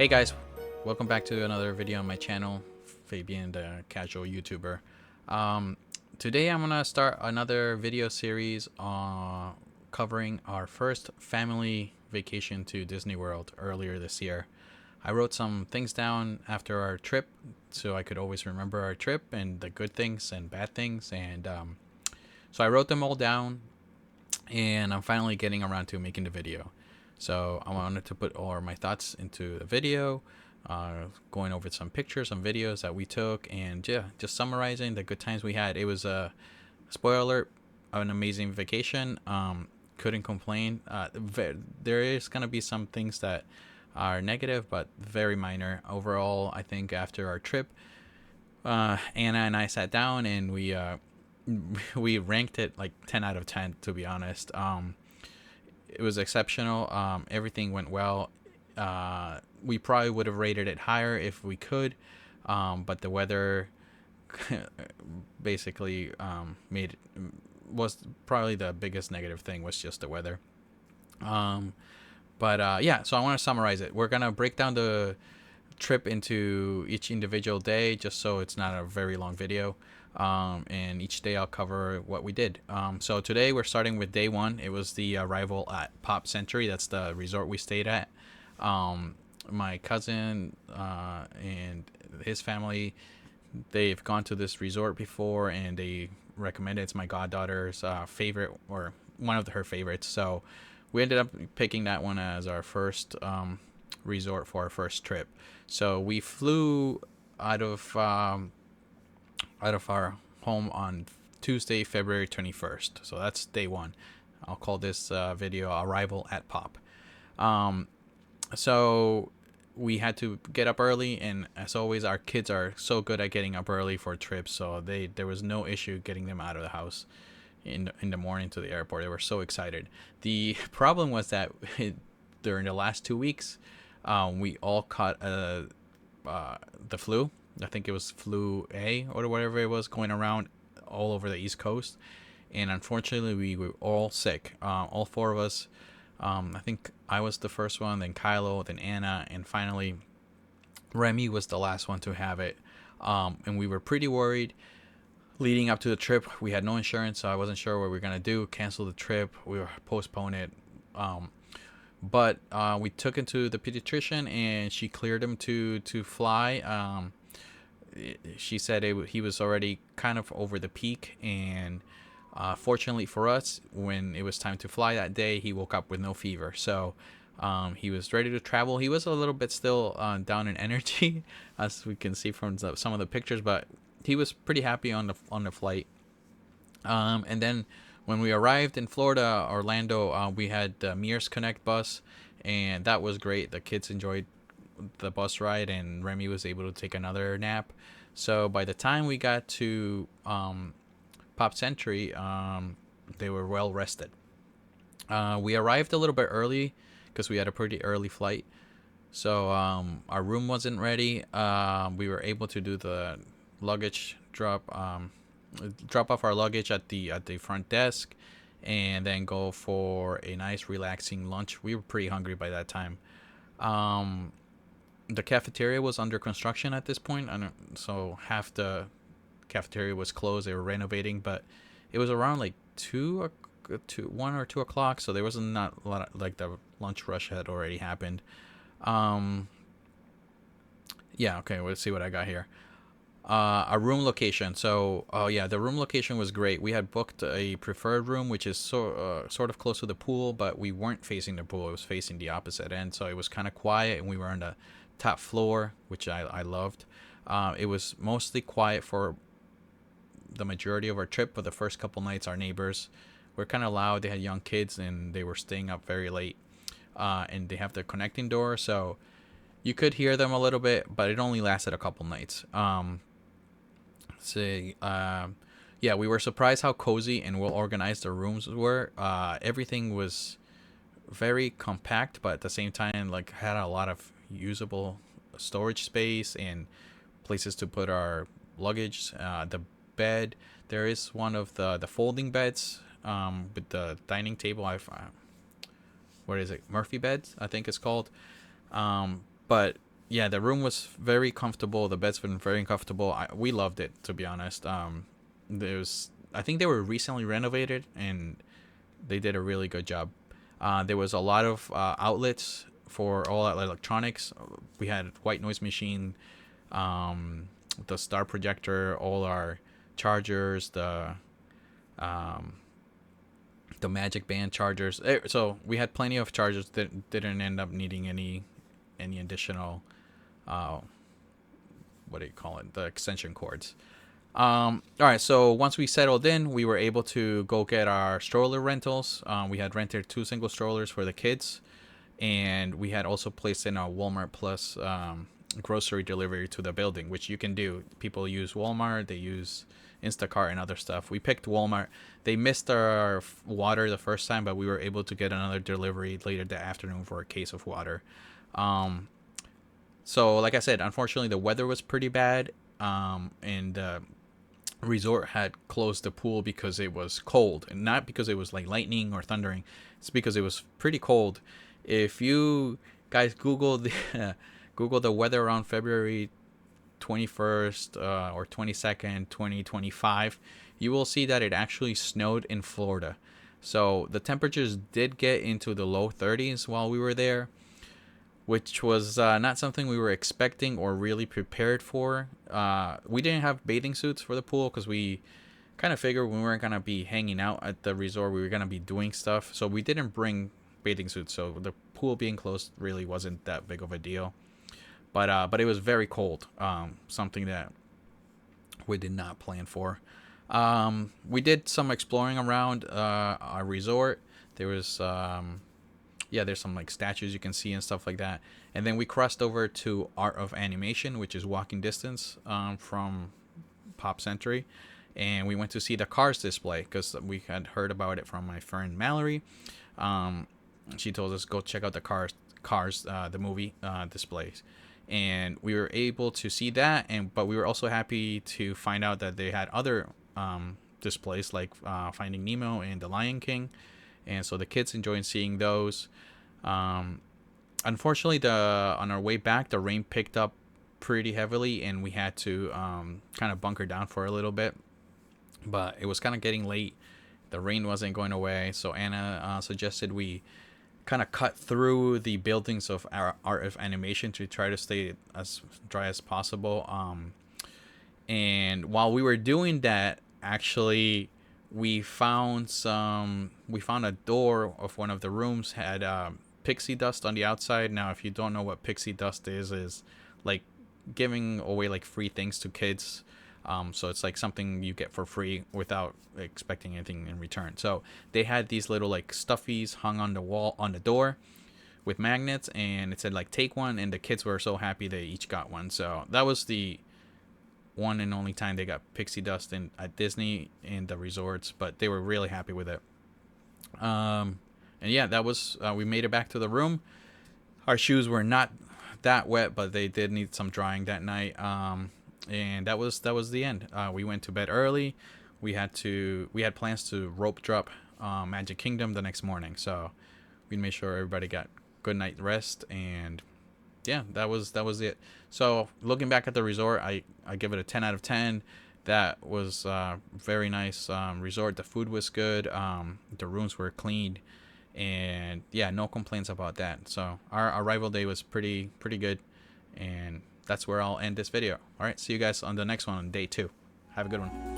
Hey guys, welcome back to another video on my channel, Fabian the Casual YouTuber. Um, Today I'm gonna start another video series covering our first family vacation to Disney World earlier this year. I wrote some things down after our trip so I could always remember our trip and the good things and bad things, and so I wrote them all down, and I'm finally getting around to making the video. So I wanted to put all of my thoughts into the video, going over some pictures, some videos that we took, and yeah, just summarizing the good times we had. It was a spoiler alert, an amazing vacation. Couldn't complain. There is gonna be some things that are negative, but very minor. Overall, I think after our trip, Anna and I sat down and we ranked it like 10 out of 10, to be honest. It was exceptional. Everything went well. We probably would have rated it higher if we could, but the weather basically made was probably the biggest negative thing, was just the weather. Um, but yeah, so I want to summarize it. We're gonna break down the trip into each individual day, just so it's not a very long video. And each day I'll cover what we did. So today we're starting with day one. It was the arrival at Pop Century. That's the resort we stayed at. My cousin and his family, they've gone to this resort before, and they recommend it. It's my goddaughter's favorite, or one of her favorites. So we ended up picking that one as our first resort for our first trip. So we flew out of our home on Tuesday, February 21st. So that's day one. I'll call this video Arrival at Pop. So we had to get up early, and as always, our kids are so good at getting up early for trips, so there was no issue getting them out of the house in the morning to the airport. They were so excited. The problem was that during the last 2 weeks, we all caught the flu. I think it was flu A or whatever it was, going around all over the East Coast, and unfortunately we were all sick. All four of us. I think I was the first one, then Kylo, then Anna, and finally Remy was the last one to have it. And we were pretty worried leading up to the trip. We had no insurance, so I wasn't sure what we were gonna do. Cancel the trip. We were postpone it. But we took him to the pediatrician, and she cleared him to fly. She said he was already kind of over the peak, and fortunately for us, when it was time to fly that day, he woke up with no fever. So he was ready to travel. He was a little bit still down in energy, as we can see from some of the pictures, but he was pretty happy on the flight. And then when we arrived in Florida, Orlando, we had the Mears Connect bus, and that was great. The kids enjoyed the bus ride, and Remy was able to take another nap. So by the time we got to Pop Century, they were well rested. We arrived a little bit early because we had a pretty early flight. So our room wasn't ready. We were able to do the luggage drop off our luggage at the front desk, and then go for a nice relaxing lunch. We were pretty hungry by that time. The cafeteria was under construction at this point, so half the cafeteria was closed. They were renovating, but it was around like 1 or 2 o'clock, so there wasn't not a lot of, like, the lunch rush had already happened. Yeah, okay, let's see what I got here. A room location. So yeah, the room location was great. We had booked a preferred room, which is sort of close to the pool, but we weren't facing the pool. It was facing the opposite end, so it was kind of quiet, and we were on the top floor, which I loved. It was mostly quiet for the majority of our trip, but the first couple nights our neighbors were kind of loud. They had young kids, and they were staying up very late, and they have the connecting door, so you could hear them a little bit, but it only lasted a couple nights. Yeah, we were surprised how cozy and well organized the rooms were. Everything was very compact, but at the same time, like, had a lot of usable storage space and places to put our luggage. The bed, there is one of the folding beds with the dining table. What is it, Murphy beds, I think it's called. But yeah, the room was very comfortable. The bed's been very comfortable. We loved it, to be honest. There's I think they were recently renovated, and they did a really good job. There was a lot of outlets for all our electronics. We had white noise machine, um, the star projector, all our chargers, um, the Magic Band chargers. So we had plenty of chargers that didn't end up needing any additional uh, what do you call it? The extension cords. All right, so once we settled in, we were able to go get our stroller rentals. We had rented 2 single strollers for the kids, and we had also placed in our Walmart Plus grocery delivery to the building, which you can do. People use Walmart, they use Instacart and other stuff. We picked Walmart. They missed our water the first time, but we were able to get another delivery later that afternoon for a case of water. Um, so, like I said, unfortunately, the weather was pretty bad, and resort had closed the pool because it was cold, and not because it was like lightning or thundering. It's because it was pretty cold. If you guys Google the Google the weather around February 21st or 22nd, 2025, you will see that it actually snowed in Florida. So the temperatures did get into the low 30s while we were there, which was not something we were expecting or really prepared for. We didn't have bathing suits for the pool because we kind of figured we weren't going to be hanging out at the resort. We were going to be doing stuff. So we didn't bring bathing suits. So the pool being closed really wasn't that big of a deal. But it was very cold, something that we did not plan for. We did some exploring around our resort. There was yeah, there's some like statues you can see and stuff like that. And then we crossed over to Art of Animation, which is walking distance from Pop Century, and we went to see the Cars display because we had heard about it from my friend Mallory. Um, she told us go check out the Cars, the movie displays, and we were able to see that. And but we were also happy to find out that they had other displays like Finding Nemo and The Lion King, and so the kids enjoyed seeing those. Um, Unfortunately, the on our way back, the rain picked up pretty heavily, and we had to kind of bunker down for a little bit. But it was kind of getting late. The rain wasn't going away, so Anna suggested we kind of cut through the buildings of our Art of Animation to try to stay as dry as possible. And while we were doing that, actually, we found a door of one of the rooms had pixie dust on the outside. Now, if you don't know what pixie dust is like giving away like free things to kids. So it's like something you get for free without expecting anything in return. So they had these little like stuffies hung on the wall on the door with magnets, and it said like take one, and the kids were so happy they each got one. So that was the one and only time they got pixie dust at Disney in the resorts, but they were really happy with it. And yeah, that was we made it back to the room. Our shoes were not that wet, but they did need some drying that night. And that was the end. We went to bed early. We had plans to rope drop Magic Kingdom the next morning, so we made sure everybody got good night rest. And yeah, that was it. So looking back at the resort, I give it a 10 out of 10. That was very nice resort. The food was good. The rooms were clean, and yeah, no complaints about that. So our arrival day was pretty good, and that's where I'll end this video. All right, see you guys on the next one on day 2. Have a good one.